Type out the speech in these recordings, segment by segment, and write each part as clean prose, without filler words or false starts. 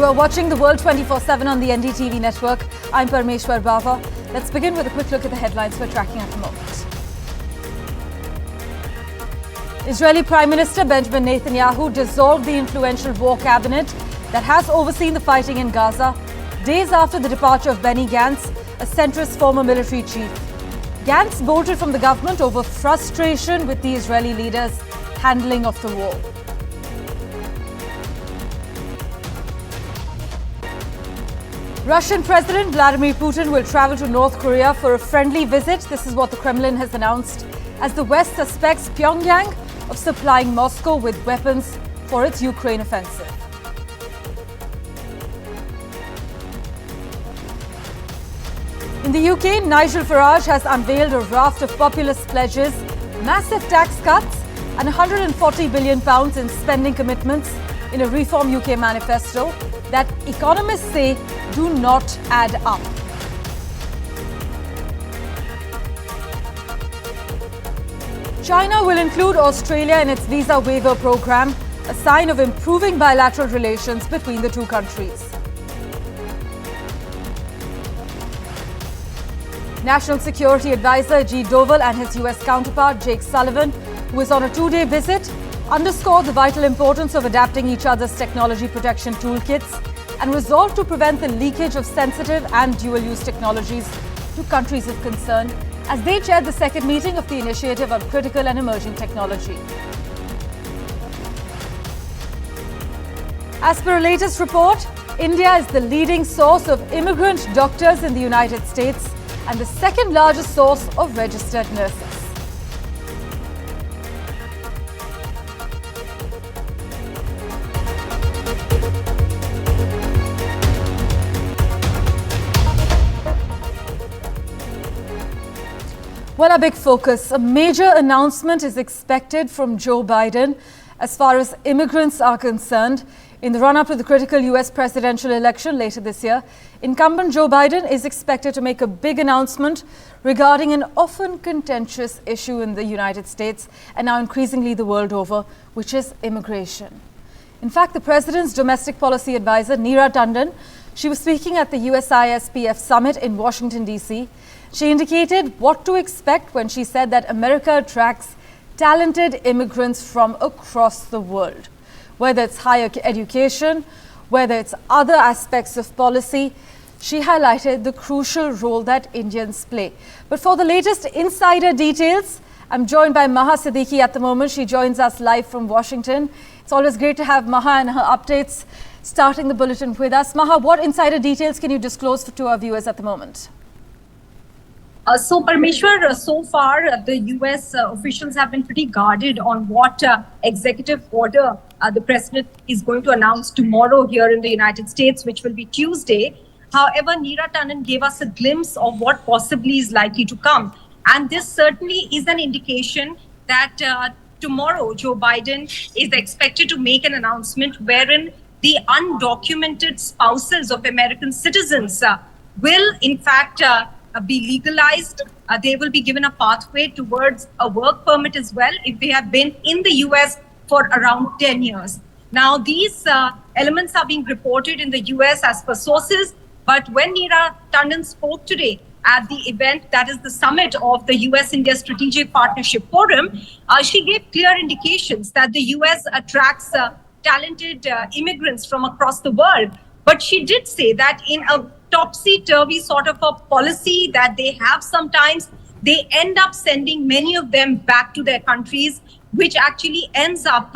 You are watching the World 24/7 on the NDTV network. I'm Parmeshwar Bawa. Let's begin with a quick look at the headlines we're tracking at the moment. Israeli Prime Minister Benjamin Netanyahu dissolved the influential war cabinet that has overseen the fighting in Gaza, days after the departure of Benny Gantz, a centrist former military chief. Gantz bolted from the government over frustration with the Israeli leaders' handling of the war. Russian President Vladimir Putin will travel to North Korea for a friendly visit. This is what the Kremlin has announced, as the West suspects Pyongyang of supplying Moscow with weapons for its Ukraine offensive. In the UK, Nigel Farage has unveiled a raft of populist pledges, massive tax cuts and £140 billion in spending commitments in a Reform UK manifesto that economists say do not add up. China will include Australia in its visa waiver program, a sign of improving bilateral relations between the two countries. National Security Advisor G. Doval and his US counterpart Jake Sullivan, who is on a two-day visit, underscored the vital importance of adapting each other's technology protection toolkits and resolved to prevent the leakage of sensitive and dual-use technologies to countries of concern as they chaired the second meeting of the Initiative on Critical and Emerging Technology. As per a latest report, India is the leading source of immigrant doctors in the United States and the second largest source of registered nurses. Well, a big focus. A major announcement is expected from Joe Biden as far as immigrants are concerned. In the run-up to the critical US presidential election later this year, incumbent Joe Biden is expected to make a big announcement regarding an often contentious issue in the United States and now increasingly the world over, which is immigration. In fact, the president's domestic policy advisor, Neera Tanden, she was speaking at the USISPF summit in Washington, D.C. She indicated what to expect when she said that America attracts talented immigrants from across the world. Whether it's higher education, whether it's other aspects of policy, she highlighted the crucial role that Indians play. But for the latest insider details, I'm joined by Maha Siddiqui at the moment. She joins us live from Washington. It's always great to have Maha and her updates starting the bulletin with us. Maha, what insider details can you disclose to our viewers at the moment? So Parmeshwar, so far the US officials have been pretty guarded on what executive order the president is going to announce tomorrow here in the United States, which will be Tuesday. However, Neera Tanden gave us a glimpse of what possibly is likely to come. And this certainly is an indication that tomorrow Joe Biden is expected to make an announcement wherein the undocumented spouses of American citizens will in fact be legalized. They will be given a pathway towards a work permit as well if they have been in the US for around 10 years. Now, these elements are being reported in the US as per sources, but when Neera Tanden spoke today at the event, that is the summit of the US-India Strategic Partnership Forum, she gave clear indications that the US attracts talented immigrants from across the world. But she did say that in a topsy-turvy sort of a policy that they have sometimes, they end up sending many of them back to their countries, which actually ends up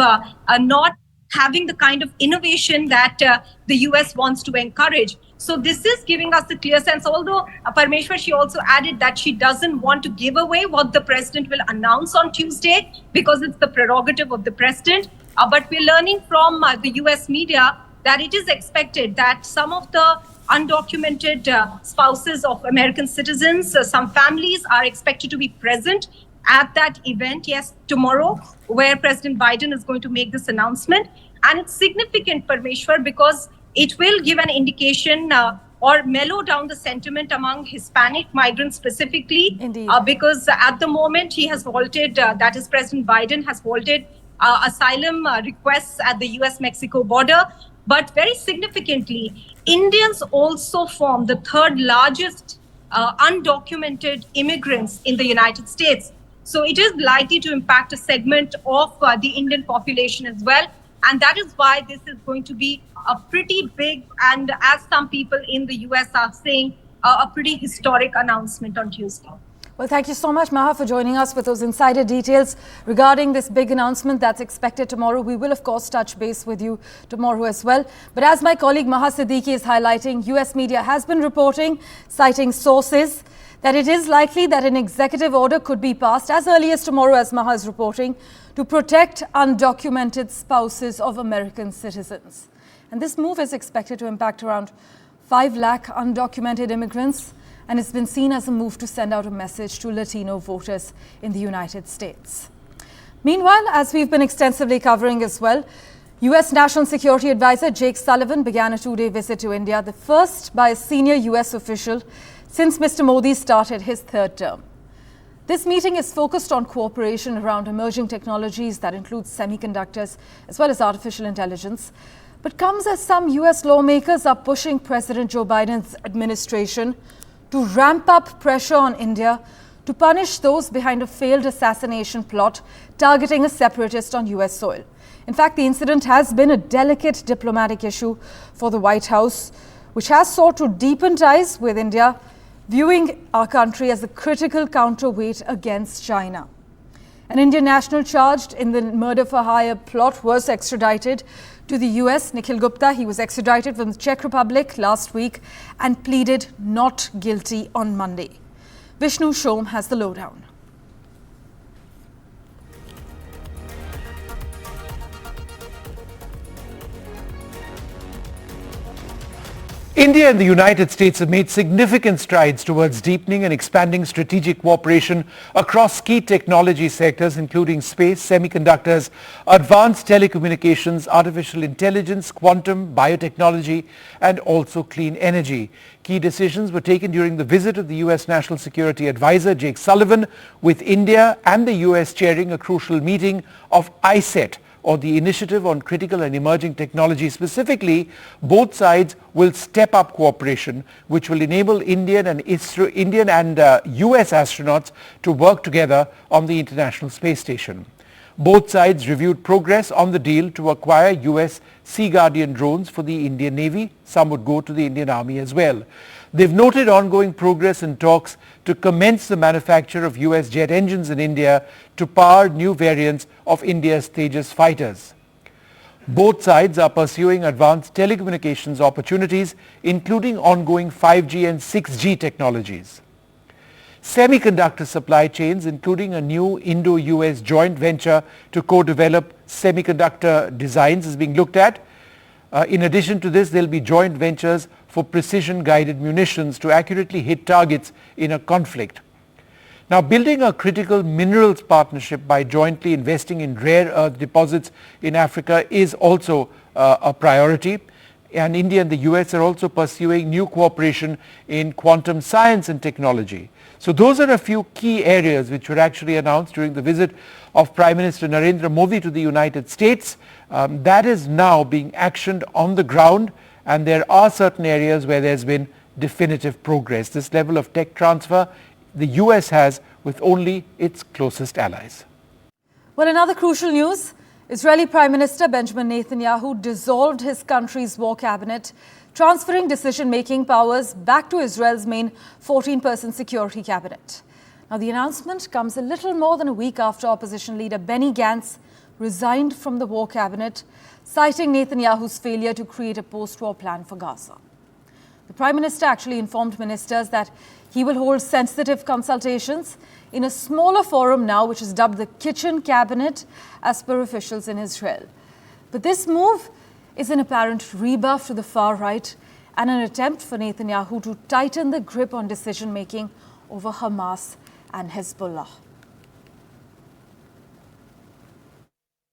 not having the kind of innovation that the US wants to encourage. So this is giving us a clear sense, although Parmeshwar, she also added that she doesn't want to give away what the president will announce on Tuesday because it's the prerogative of the president. But we're learning from the US media that it is expected that some of the undocumented spouses of American citizens, some families are expected to be present at that event, yes, tomorrow, where President Biden is going to make this announcement. And it's significant, Parmeshwar, because it will give an indication or mellow down the sentiment among Hispanic migrants specifically. Indeed. Because at the moment he has halted, that is President Biden has halted asylum requests at the US-Mexico border. But very significantly, Indians also form the third largest undocumented immigrants in the United States. So it is likely to impact a segment of the Indian population as well. And that is why this is going to be a pretty big, and as some people in the US are saying, a pretty historic announcement on Tuesday. Well, thank you so much, Maha, for joining us with those insider details regarding this big announcement that's expected tomorrow. We will, of course, touch base with you tomorrow as well. But as my colleague Maha Siddiqui is highlighting, US media has been reporting, citing sources, that it is likely that an executive order could be passed as early as tomorrow, as Maha is reporting, to protect undocumented spouses of American citizens. And this move is expected to impact around 5 lakh undocumented immigrants, and it's been seen as a move to send out a message to Latino voters in the United States. Meanwhile, as we've been extensively covering as well, US National Security Advisor Jake Sullivan began a 2-day visit to India, the first by a senior US official since Mr. Modi started his 3rd term. This meeting is focused on cooperation around emerging technologies that includes semiconductors as well as artificial intelligence, but comes as some US lawmakers are pushing President Joe Biden's administration to ramp up pressure on India to punish those behind a failed assassination plot targeting a separatist on US soil. In fact, the incident has been a delicate diplomatic issue for the White House, which has sought to deepen ties with India, viewing our country as a critical counterweight against China. An Indian national charged in the murder-for-hire plot was extradited to the US. Nikhil Gupta, he was extradited from the Czech Republic last week and pleaded not guilty on Monday. Vishnu Shom has the lowdown. India and the United States have made significant strides towards deepening and expanding strategic cooperation across key technology sectors, including space, semiconductors, advanced telecommunications, artificial intelligence, quantum, biotechnology, and also clean energy. Key decisions were taken during the visit of the U.S. National Security Advisor Jake Sullivan, with India and the U.S. chairing a crucial meeting of ICET, or the Initiative on Critical and Emerging Technology. Specifically, both sides will step up cooperation, which will enable Indian and US astronauts to work together on the International Space Station. Both sides reviewed progress on the deal to acquire US Sea Guardian drones for the Indian Navy. Some would go to the Indian Army as well. They've noted ongoing progress in talks to commence the manufacture of US jet engines in India to power new variants of India's Tejas fighters. Both sides are pursuing advanced telecommunications opportunities, including ongoing 5G and 6G technologies. Semiconductor supply chains, including a new Indo-US joint venture to co-develop semiconductor designs, is being looked at. In addition to this, there will be joint ventures for precision-guided munitions to accurately hit targets in a conflict. Now, building a critical minerals partnership by jointly investing in rare earth deposits in Africa is also a priority. And India and the US are also pursuing new cooperation in quantum science and technology. So those are a few key areas which were actually announced during the visit of Prime Minister Narendra Modi to the United States. That is now being actioned on the ground, and there are certain areas where there's been definitive progress. This level of tech transfer the US has with only its closest allies. Well, in other crucial news, Israeli Prime Minister Benjamin Netanyahu dissolved his country's war cabinet, transferring decision-making powers back to Israel's main 14-person security cabinet. Now, the announcement comes a little more than a week after opposition leader Benny Gantz resigned from the war cabinet, citing Netanyahu's failure to create a post-war plan for Gaza. The Prime Minister actually informed ministers that he will hold sensitive consultations in a smaller forum now, which is dubbed the Kitchen Cabinet, as per officials in Israel. But this move is an apparent rebuff to the far right and an attempt for Netanyahu to tighten the grip on decision-making over Hamas and Hezbollah.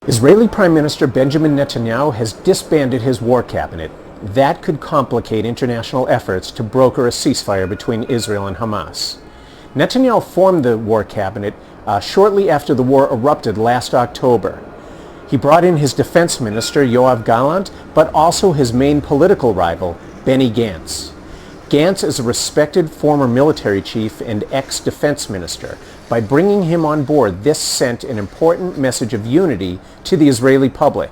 Israeli Prime Minister Benjamin Netanyahu has disbanded his war cabinet. That could complicate international efforts to broker a ceasefire between Israel and Hamas. Netanyahu formed the war cabinet shortly after the war erupted last October. He brought in his defense minister, Yoav Gallant, but also his main political rival, Benny Gantz. Gantz is a respected former military chief and ex-defense minister. By bringing him on board, this sent an important message of unity to the Israeli public.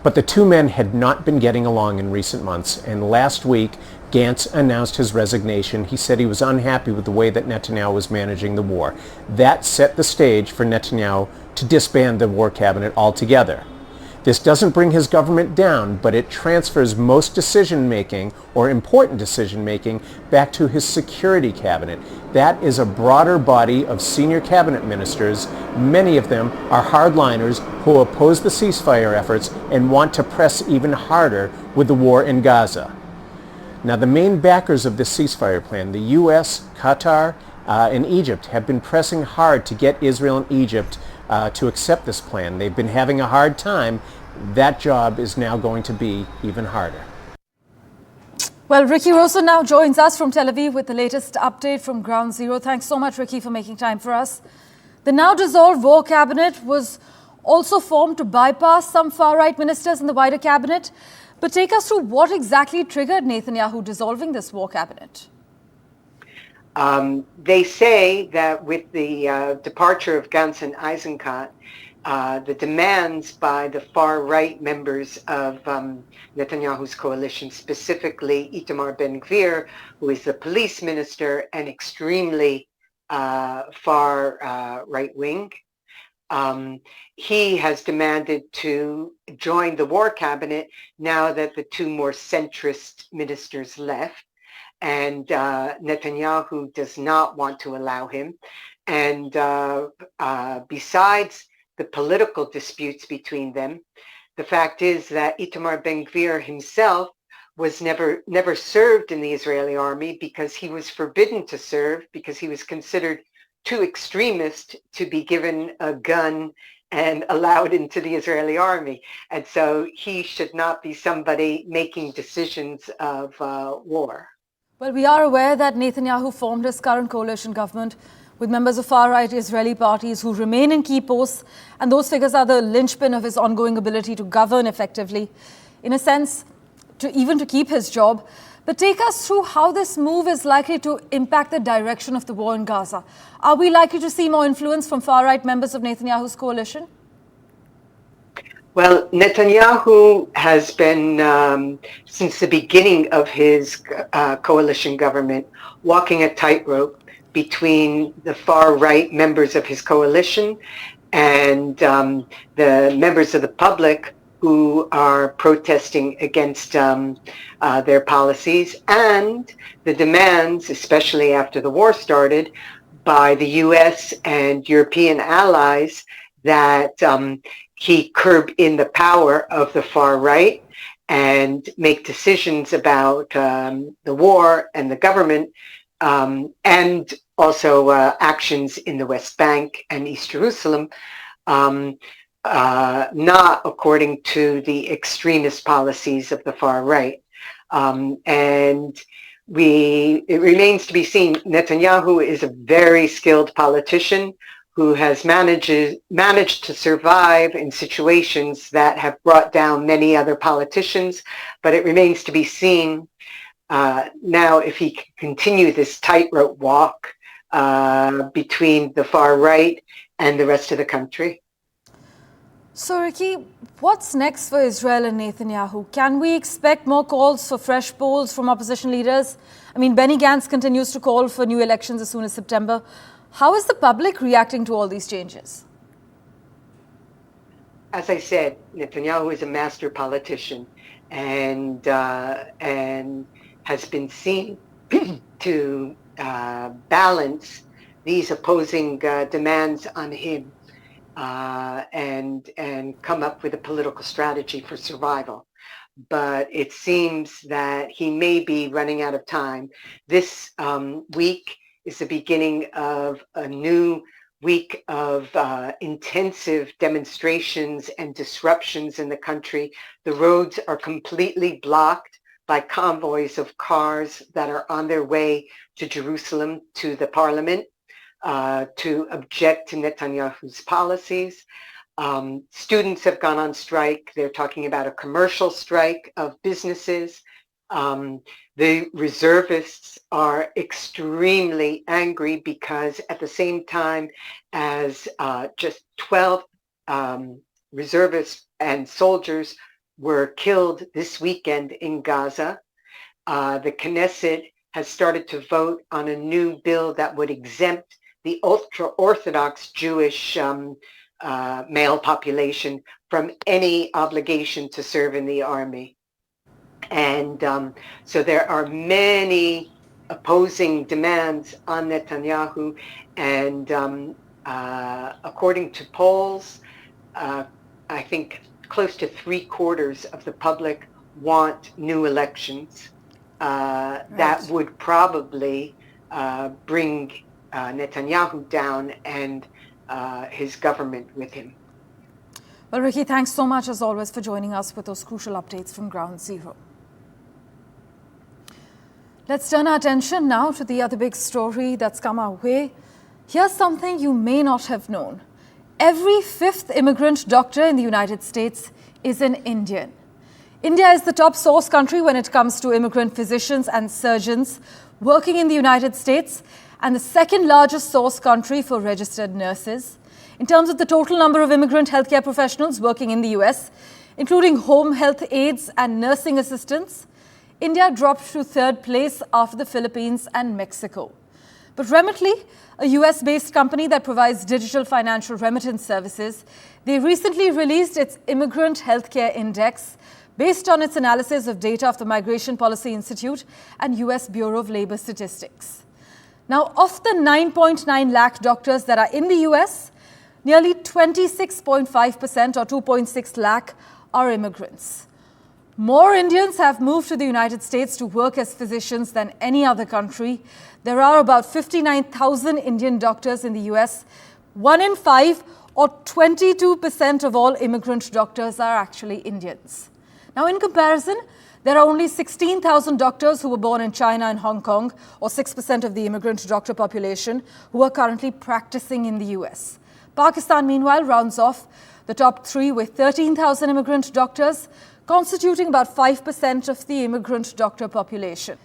But the two men had not been getting along in recent months, and last week, Gantz announced his resignation. He said he was unhappy with the way that Netanyahu was managing the war. That set the stage for Netanyahu to disband the war cabinet altogether. This doesn't bring his government down, but it transfers most decision-making, or important decision-making, back to his security cabinet. That is a broader body of senior cabinet ministers. Many of them are hardliners who oppose the ceasefire efforts and want to press even harder with the war in Gaza. Now, the main backers of this ceasefire plan, the U.S., Qatar, and Egypt, have been pressing hard to get Israel and Egypt to accept this plan. They've been having a hard time. That job is now going to be even harder. Well, Ricky Rosa now joins us from Tel Aviv with the latest update from Ground Zero. Thanks so much, Ricky, for making time for us. The now dissolved war cabinet was also formed to bypass some far-right ministers in the wider cabinet. But take us through what exactly triggered Netanyahu dissolving this war cabinet. They say that with the departure of Gantz and Eisenkot, the demands by the far-right members of Netanyahu's coalition, specifically Itamar Ben-Gvir, who is the police minister and extremely far right-wing, he has demanded to join the war cabinet now that the two more centrist ministers left. And Netanyahu does not want to allow him. And besides the political disputes between them, the fact is that Itamar Ben-Gvir himself was never served in the Israeli army because he was forbidden to serve because he was considered too extremist to be given a gun and allowed into the Israeli army. And so he should not be somebody making decisions of war. Well, we are aware that Netanyahu formed his current coalition government with members of far-right Israeli parties who remain in key posts, and those figures are the linchpin of his ongoing ability to govern effectively, in a sense, to keep his job. But take us through how this move is likely to impact the direction of the war in Gaza. Are we likely to see more influence from far-right members of Netanyahu's coalition? Well, Netanyahu has been, since the beginning of his coalition government, walking a tightrope between the far-right members of his coalition and the members of the public who are protesting against their policies, and the demands, especially after the war started, by the U.S. and European allies that he curb in the power of the far right and make decisions about the war and the government, and also actions in the West Bank and East Jerusalem, not according to the extremist policies of the far right. And it remains to be seen. Netanyahu is a very skilled politician who has managed to survive in situations that have brought down many other politicians, but it remains to be seen now if he can continue this tightrope walk between the far right and the rest of the country. So, Ricky, what's next for Israel and Netanyahu? Can we expect more calls for fresh polls from opposition leaders? I mean, Benny Gantz continues to call for new elections as soon as September. How is the public reacting to all these changes? As I said, Netanyahu is a master politician and has been seen to balance these opposing demands on him and come up with a political strategy for survival. But it seems that he may be running out of time. This week is the beginning of a new week of intensive demonstrations and disruptions in the country. The roads are completely blocked by convoys of cars that are on their way to Jerusalem, to the parliament, to object to Netanyahu's policies. Students have gone on strike. They're talking about a commercial strike of businesses. The reservists are extremely angry because at the same time as just 12 reservists and soldiers were killed this weekend in Gaza, the Knesset has started to vote on a new bill that would exempt the ultra-Orthodox Jewish male population from any obligation to serve in the army. And so there are many opposing demands on Netanyahu, and according to polls, I think close to 3/4 of the public want new elections. That would probably bring Netanyahu down and his government with him. Well, Ricky, thanks so much as always for joining us with those crucial updates from Ground Zero. Let's turn our attention now to the other big story that's come our way. Here's something you may not have known. Every fifth immigrant doctor in the United States is an Indian. India is the top source country when it comes to immigrant physicians and surgeons working in the United States, and the second largest source country for registered nurses. In terms of the total number of immigrant healthcare professionals working in the US, including home health aides and nursing assistants, India dropped to third place after the Philippines and Mexico. But Remitly, a US-based company that provides digital financial remittance services, they recently released its Immigrant Healthcare Index based on its analysis of data of the Migration Policy Institute and US Bureau of Labor Statistics. Now, of the 9.9 lakh doctors that are in the US, nearly 26.5% or 2.6 lakh are immigrants. More Indians have moved to the United States to work as physicians than any other country. There are about 59,000 Indian doctors in the US. 1 in 5 or 22% of all immigrant doctors are actually Indians. Now, in comparison, there are only 16,000 doctors who were born in China and Hong Kong, or 6% of the immigrant doctor population, who are currently practicing in the US. Pakistan, meanwhile, rounds off the top 3 with 13,000 immigrant doctors, constituting about 5% of the immigrant doctor population.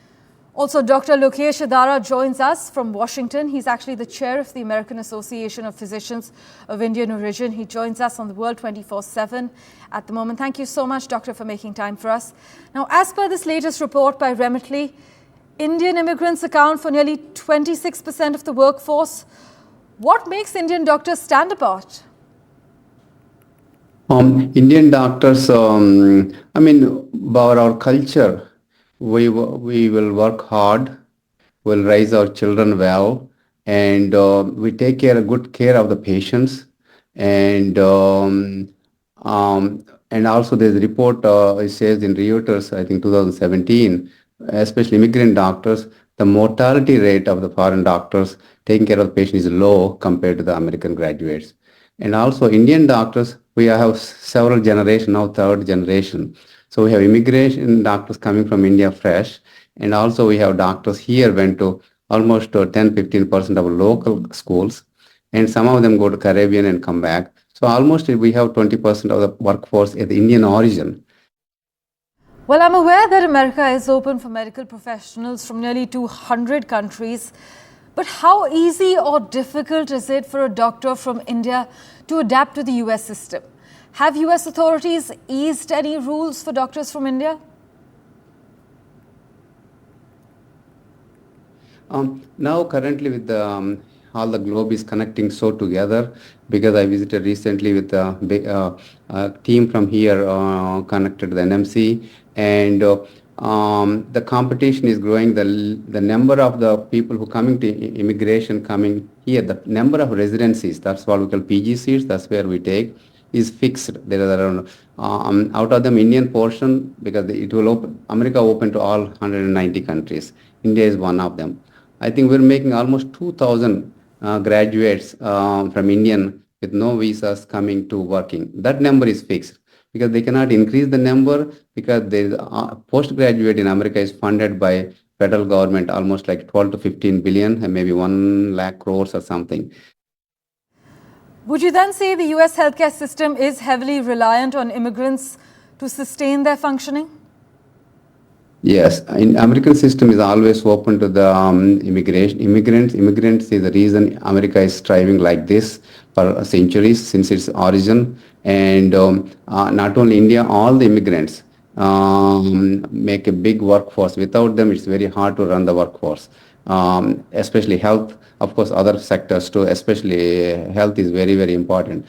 Also, Dr. Lokesh Adara joins us from Washington. He's actually the chair of the American Association of Physicians of Indian Origin. He joins us on the World 24/7 at the moment. Thank you so much, Doctor, for making time for us. Now, as per this latest report by Remitly, Indian immigrants account for nearly 26% of the workforce. What makes Indian doctors stand apart? Indian doctors, about our culture, we will work hard, we'll raise our children well, and we take good care of the patients. And also there's a report, it says in Reuters, I think 2017, especially immigrant doctors, the mortality rate of the foreign doctors taking care of the patient is low compared to the American graduates. And also Indian doctors, we have several generations, now third generation. So we have immigration doctors coming from India fresh, and also we have doctors here went to almost 10-15% of local schools, and some of them go to Caribbean and come back. So almost we have 20% of the workforce at the Indian origin. Well, I'm aware that America is open for medical professionals from nearly 200 countries. But how easy or difficult is it for a doctor from India to adapt to the US system? Have US authorities eased any rules for doctors from India? Now currently with the all the globe is connecting so together, because I visited recently with a big team from here connected to the NMC, and the competition is growing. The number of the people who coming to immigration coming here, the number of residencies, that's what we call PG seats, that's where we take, is fixed. There are around, out of them Indian portion, because it will open, America open to all 190 countries. India is one of them. I think we're making almost 2,000 graduates from Indian with no visas coming to working. That number is fixed, because they cannot increase the number, because the postgraduate in America is funded by federal government almost like 12 to 15 billion and maybe 1 lakh crores or something. Would you then say the US healthcare system is heavily reliant on immigrants to sustain their functioning? Yes, in American system is always open to the immigrants. Immigrants is the reason America is striving like this for centuries since its origin. And not only India, all the immigrants make a big workforce. Without them, it's very hard to run the workforce. Especially health, of course, other sectors too, especially health is very, very important.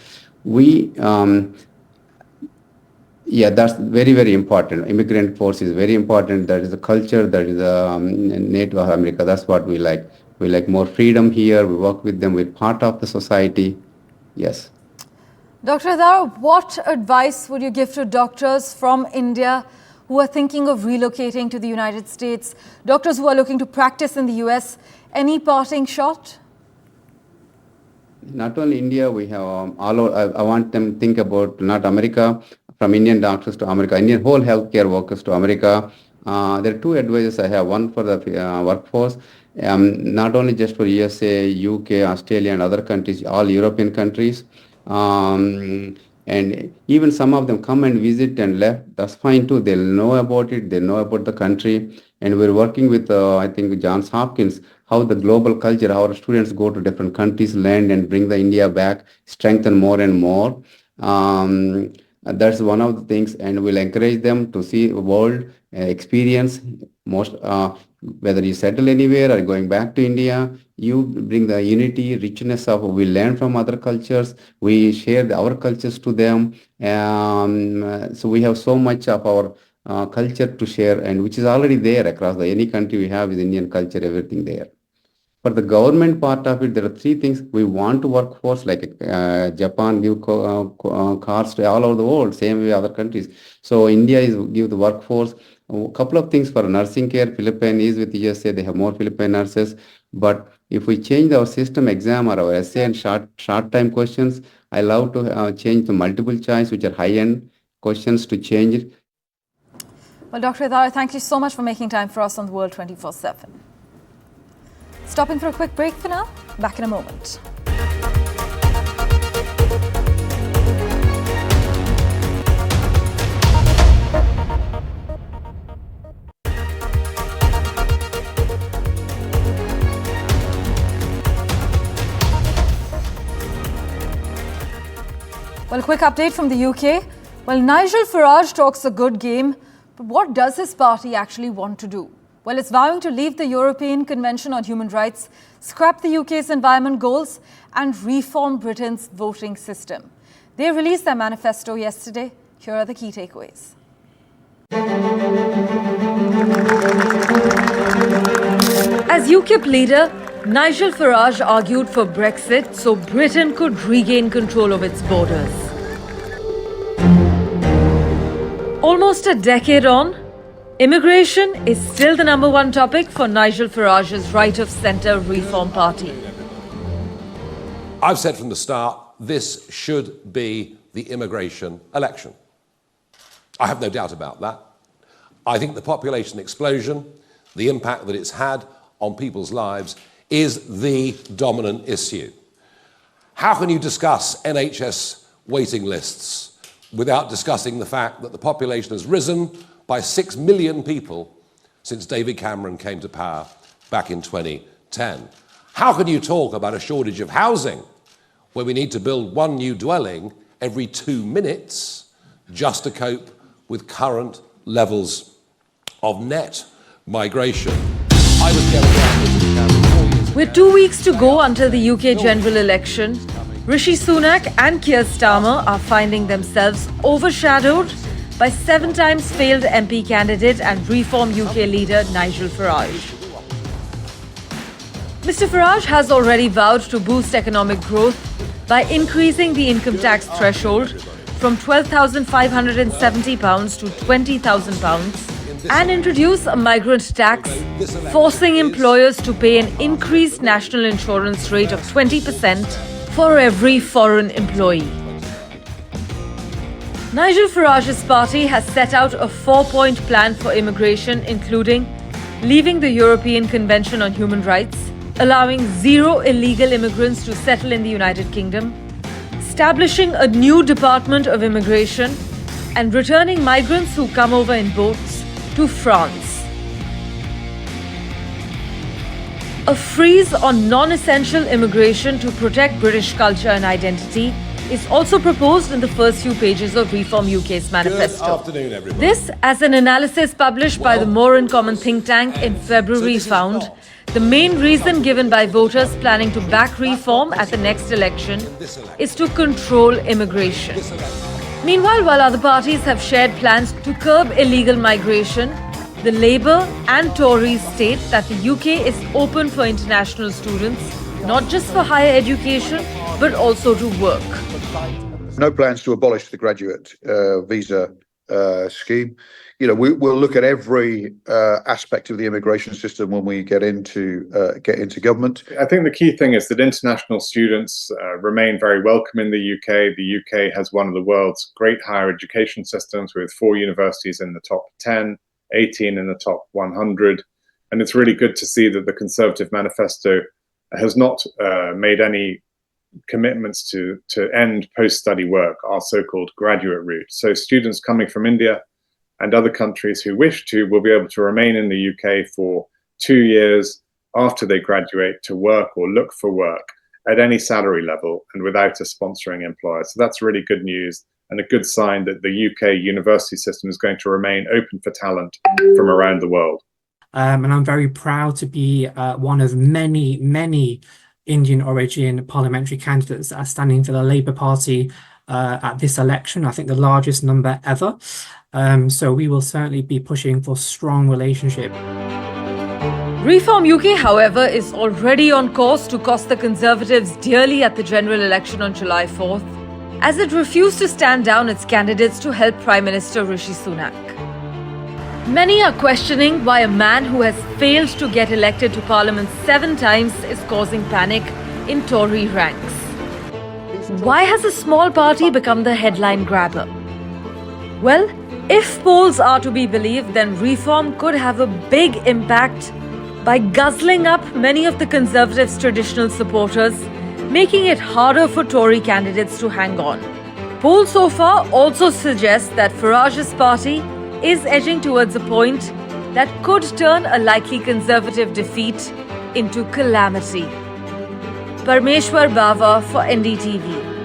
Yeah, that's very, very important. Immigrant force is very important. That is the culture, that is the native of America. That's what we like. We like more freedom here. We work with them. We're part of the society. Yes. Dr. Adar, what advice would you give to doctors from India who are thinking of relocating to the United States, doctors who are looking to practice in the US? Any parting shot? Not only India, we have all over, I want them to think about not America, from Indian doctors to America, Indian whole healthcare workers to America. There are two advices I have. One for the workforce, not only just for USA, UK, Australia, and other countries, all European countries. And even some of them come and visit and left. That's fine too. They'll know about it. They know about the country. And we're working with, I think, Johns Hopkins, how the global culture, how our students go to different countries, land, and bring the India back, strengthen more and more. That's one of the things, and we'll encourage them to see the world, experience most, whether you settle anywhere or going back to India, you bring the unity, richness of, we learn from other cultures, we share our cultures to them. So we have so much of our culture to share, and which is already there across any country we have is Indian culture, everything there. For the government part of it, there are three things. We want to workforce like Japan give cars to all over the world, same way other countries. So India is give the workforce. A couple of things for nursing care. Philippines is with USA, they have more Philippine nurses. But if we change our system exam or our essay and short time questions, I love to change the multiple choice, which are high-end questions, to change it. Well, Dr. Adar, thank you so much for making time for us on the World 24/7. Stopping for a quick break for now. Back in a moment. Well, a quick update from the UK. Well, Nigel Farage talks a good game, but what does his party actually want to do? Well, it's vowing to leave the European Convention on Human Rights, scrap the UK's environment goals, and reform Britain's voting system. They released their manifesto yesterday. Here are the key takeaways. As UKIP leader, Nigel Farage argued for Brexit so Britain could regain control of its borders. Almost a decade on, immigration is still the #1 topic for Nigel Farage's right-of-centre Reform Party. I've said from the start, this should be the immigration election. I have no doubt about that. I think the population explosion, the impact that it's had on people's lives, is the dominant issue. How can you discuss NHS waiting lists without discussing the fact that the population has risen by 6 million people since David Cameron came to power back in 2010? How can you talk about a shortage of housing where we need to build one new dwelling every 2 minutes just to cope with current levels of net migration? I was getting around with Cameron 4 years ago. With 2 weeks to go until the UK general election, Rishi Sunak and Keir Starmer are finding themselves overshadowed by 7 times failed MP candidate and Reform UK leader Nigel Farage. Mr. Farage has already vowed to boost economic growth by increasing the income tax threshold from £12,570 to £20,000 and introduce a migrant tax, forcing employers to pay an increased national insurance rate of 20% for every foreign employee. Nigel Farage's party has set out a 4-point plan for immigration, including leaving the European Convention on Human Rights, allowing 0 illegal immigrants to settle in the United Kingdom, establishing a new Department of Immigration and returning migrants who come over in boats to France. A freeze on non-essential immigration to protect British culture and identity is also proposed in the first few pages of Reform UK's manifesto. Good afternoon, everybody. This, as an analysis published by the More in Common think tank in February, found the main reason given by voters planning to back reform at the next election is to control immigration. Meanwhile, while other parties have shared plans to curb illegal migration, the Labour and Tories state that the UK is open for international students, not just for higher education, but also to work. No plans to abolish the graduate visa scheme. You know, we'll look at every aspect of the immigration system when we get into government. I think the key thing is that international students remain very welcome in the UK. The UK has one of the world's great higher education systems, with 4 universities in the top 10, 18 in the top 100. And it's really good to see that the Conservative manifesto has not made any commitments to end post-study work, our so-called graduate route. So students coming from India and other countries who wish to will be able to remain in the UK for 2 years after they graduate to work or look for work at any salary level and without a sponsoring employer. So that's really good news and a good sign that the UK university system is going to remain open for talent from around the world. And I'm very proud to be one of many Indian origin parliamentary candidates that are standing for the Labour Party at this election. I think the largest number ever. So we will certainly be pushing for strong relationship. Reform UK, however, is already on course to cost the Conservatives dearly at the general election on July 4th, as it refused to stand down its candidates to help Prime Minister Rishi Sunak. Many are questioning why a man who has failed to get elected to Parliament 7 times is causing panic in Tory ranks. Why has a small party become the headline grabber? Well, if polls are to be believed, then reform could have a big impact by guzzling up many of the Conservatives' traditional supporters, making it harder for Tory candidates to hang on. Polls so far also suggest that Farage's party is edging towards a point that could turn a likely Conservative defeat into calamity. Parmeshwar Bawa for NDTV.